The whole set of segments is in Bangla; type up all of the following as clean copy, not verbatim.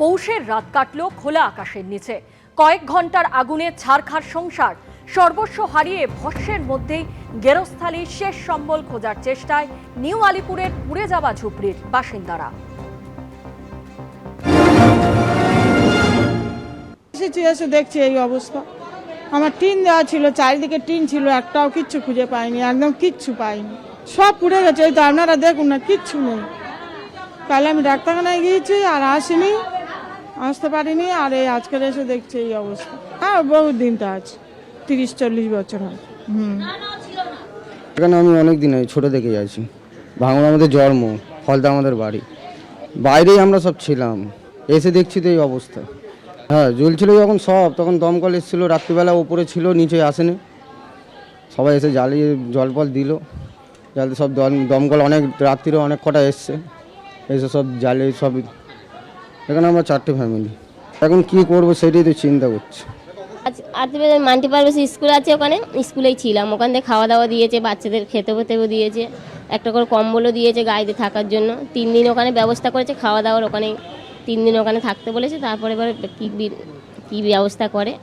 পৌষের রাত কাটল খোলা আকাশের নিচে। কয়েক ঘন্টার আগুনে ছারখার সংসার, সর্বস্ব হারিয়ে ভস্মের মধ্যেই গেরস্থালির শেষ সম্বল খোঁজার চেষ্টায় নিউ আলিপুরের পুড়ে যাওয়া ঝুপড়ির বাসিন্দারা। এসে দেখছি এই অবস্থা। আমার টিন দেওয়া ছিল, চারিদিকে টিন ছিল, একটাও কিচ্ছু খুঁজে পাইনি, একদম কিচ্ছু পাইনি, সব পুড়ে গেছে। এই তো আপনারা দেখুন না, কিচ্ছু নেই। তাহলে আমি ডাক্তারখানায় গিয়েছি আর আসতে পারিনি, আর এই আজকের এসে দেখছি এই অবস্থা। হ্যাঁ, বহুত দিনটা আছে, 30-40 বছর হয়। এখানে আমি অনেক দিন ছোটো থেকে আছি। ভাঙন আমাদের জন্ম, ফলতা আমাদের বাড়ি, বাইরেই আমরা সব ছিলাম। এসে দেখছি তো এই অবস্থা। হ্যাঁ, জ্বলছিল যখন সব, তখন দমকল এসেছিলো, রাত্রিবেলা ওপরে ছিল, নিচে আসেনি। সবাই এসে জ্বালিয়ে জল ফল দিল, জ্বালিয়ে সব দমকল অনেক রাত্রিরে অনেক কটা এসছে, এসে সব জ্বালিয়ে সব। এখানে আমরা 4টে ফ্যামিলি। এখন কি করব সেটাই তো চিন্তা করছি। আজ মান্টি পারবেশ স্কুল আছে, ওখানে স্কুলেই ছিলাম। ওখান থেকে খাওয়া দাওয়া দিয়েছে, বাচ্চাদের খেতেও দিয়েছে, একটা করে কম্বলও দিয়েছে গাড়িতে থাকার জন্য। 3 দিন ওখানে ব্যবস্থা করেছে খাওয়া দাওয়ার, ওখানে 3 দিন ওখানে থাকতে বলেছে। তারপরে এবার কী ব্যবস্থা করে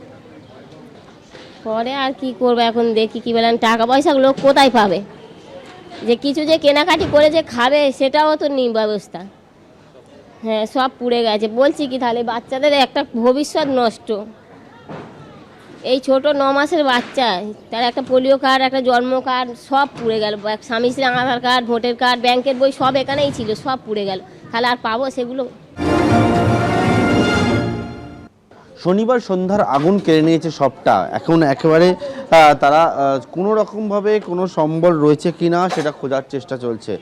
আর কি করবো এখন দেখি। কী বলেন, টাকা পয়সা লোক কোথায় পাবে, যে কিছু যে কেনাকাটি করে যে খাবে সেটাও তো নেই ব্যবস্থা। হ্যাঁ, সব পুড়ে গেছে। বলছি কি, তাহলে বাচ্চাদের একটা ভবিষ্যৎ নষ্ট। এই ছোট 9 মাসের বাচ্চা, তার একটা পোলিও কার্ড, একটা জন্ম কার্ড, সব পুড়ে গেল। স্বামী স্ত্রী আধার কার্ড, ভোটের কার্ড, ব্যাংকের বই সব এখানেই ছিল, সব পুড়ে গেল। তাহলে আর পাবো সেগুলো? শনিবার সন্ধ্যার আগুন কেড়ে নিয়েছে সবটা। এখন একেবারে তারা কোনো রকমভাবে কোনো সম্বল রয়েছে কিনা সেটা খোঁজার চেষ্টা চলছে।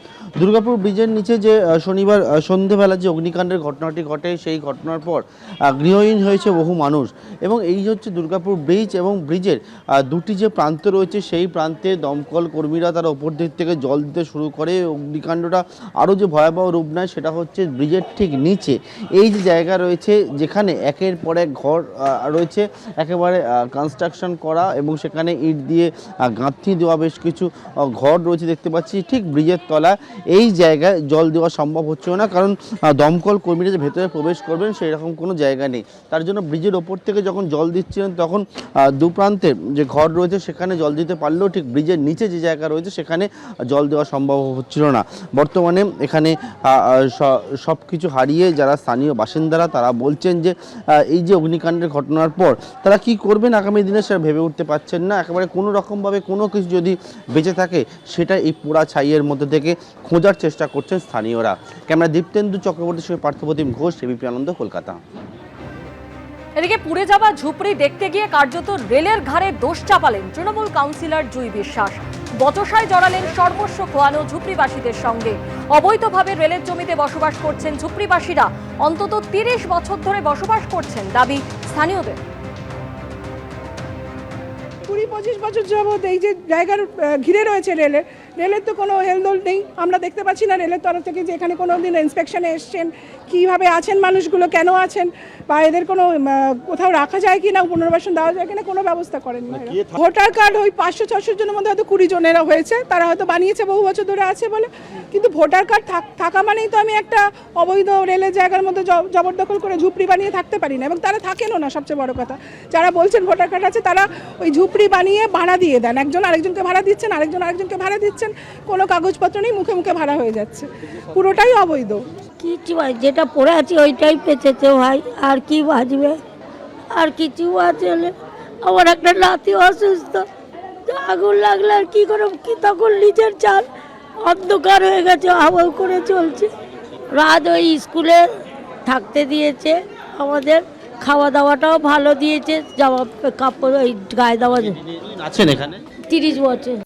দুর্গাপুর ব্রিজের নিচে যে শনিবার সন্ধ্যেবেলা যে অগ্নিকাণ্ডের ঘটনাটি ঘটে, সেই ঘটনার পর গৃহহীন হয়েছে বহু মানুষ। এবং এই হচ্ছে দুর্গাপুর ব্রিজ, এবং ব্রিজের দুটি যে প্রান্ত রয়েছে, সেই প্রান্তে দমকল কর্মীরা তারা ওপর দিক থেকে জল দিতে শুরু করে। অগ্নিকাণ্ডটা আরও যে ভয়াবহ রূপ নেয় সেটা হচ্ছে ব্রিজের ঠিক নিচে এই যে জায়গা রয়েছে, যেখানে একের পর এক ঘর রয়েছে, একেবারে কনস্ট্রাকশন করা, এবং সেখানে ইট দিয়ে গাঁথনি দেওয়া বেশ কিছু ঘর রয়েছে দেখতে পাচ্ছি। ঠিক ব্রিজের তলা এই জায়গায় জল দেওয়া সম্ভব হচ্ছে না, কারণ দমকল কর্মীরা যে ভেতরে প্রবেশ করবেন সেই রকম কোনো জায়গা নেই। তার জন্য ব্রিজের ওপর থেকে যখন জল দিচ্ছিলেন, তখন দুপ্রান্তে যে ঘর রয়েছে সেখানে জল দিতে পারলেও ঠিক ব্রিজের নিচে যে জায়গা রয়েছে সেখানে জল দেওয়া সম্ভব হচ্ছিল না। বর্তমানে এখানে সব কিছু হারিয়ে যারা স্থানীয় বাসিন্দারা তারা বলছেন যে এই যে অগ্নিকাণ্ডের ঘটনার পর তারা কি করবেন আগামী দিনে সেটা ভেবে উঠতে পারছেন না। একেবারে কোনো রকমভাবে কোনো কিছু যদি বেঁচে থাকে সেটা এই পোড়া ছাইয়ের মধ্যে থেকে খোঁজার চেষ্টা করছেন স্থানীয়রা। ক্যামেরা দীপ্তেন্দু চক্রবর্তীর সঙ্গে পার্থপ্রতিম ঘোষ, এবিপি আনন্দ, কলকাতা। এদিকে পুড়ে যাওয়া ঝুপড়ি দেখতে গিয়ে কার্যত রেলের ঘাড়ে দোষ চাপালেন তৃণমূল কাউন্সিলর জুই বিশ্বাস। বচসায় জড়ালেন সর্বস্ব খোয়ানো ঝুপড়িবাসীদের সঙ্গে। অবৈধভাবে রেলের জমিতে বসবাস করছেন ঝুপড়িবাসীরা, অন্তত 30 বছর ধরে বসবাস করছেন, দাবি স্থানীয়দের। 20-25 বছর যাবৎ এই যে জায়গার ঘিরে রয়েছে রেলের তো কোনো হেলদোল নেই। আমরা দেখতে পাচ্ছি না রেলের তরফ থেকে যে এখানে কোনো দিন ইন্সপেকশনে এসছেন, কীভাবে আছেন মানুষগুলো, কেন আছেন, বা এদের কোনো কোথাও রাখা যায় কি না, পুনর্বাসন দেওয়া যায় কিনা, কোনো ব্যবস্থা করেন না। ভোটার কার্ড ওই 500-600 জনের মধ্যে হয়তো 20 জনেরা হয়েছে, তারা হয়তো বানিয়েছে বহু বছর ধরে আছে বলে। কিন্তু ভোটার কার্ড থাকা মানেই তো আমি একটা অবৈধ রেলের জায়গার মধ্যে জবরদখল করে ঝুপড়ি বানিয়ে থাকতে পারি না, এবং তারা থাকেনও না। সবচেয়ে বড় কথা, যারা বলছেন ভোটার কার্ড আছে তারা ওই ঝুপড়ি বানিয়ে ভাড়া দিয়ে দেন। একজন আরেকজনকে ভাড়া দিচ্ছেন, আরেকজনকে ভাড়া দিচ্ছেন, কোনো কাগজপত্র নেই, মুখে মুখে ভাড়া হয়ে যাচ্ছে, পুরোটাই অবৈধ। কিছু যেটা পড়ে আছে ওইটাই পেঁচেছে ভাই, আর কি বাজবে, আর কিছু আছে। আমার একটা নাতি অসুস্থ, আগুন লাগলে আর কি করে, কি তখন নিজের চাল অন্ধকার হয়ে গেছে, হাওয়া করে চলছে। রাত ওই স্কুলে থাকতে দিয়েছে, আমাদের খাওয়া দাওয়াটাও ভালো দিয়েছে, জামা কাপড় ওই গায়ে দেওয়া। আছেন এখানে 30 বছর।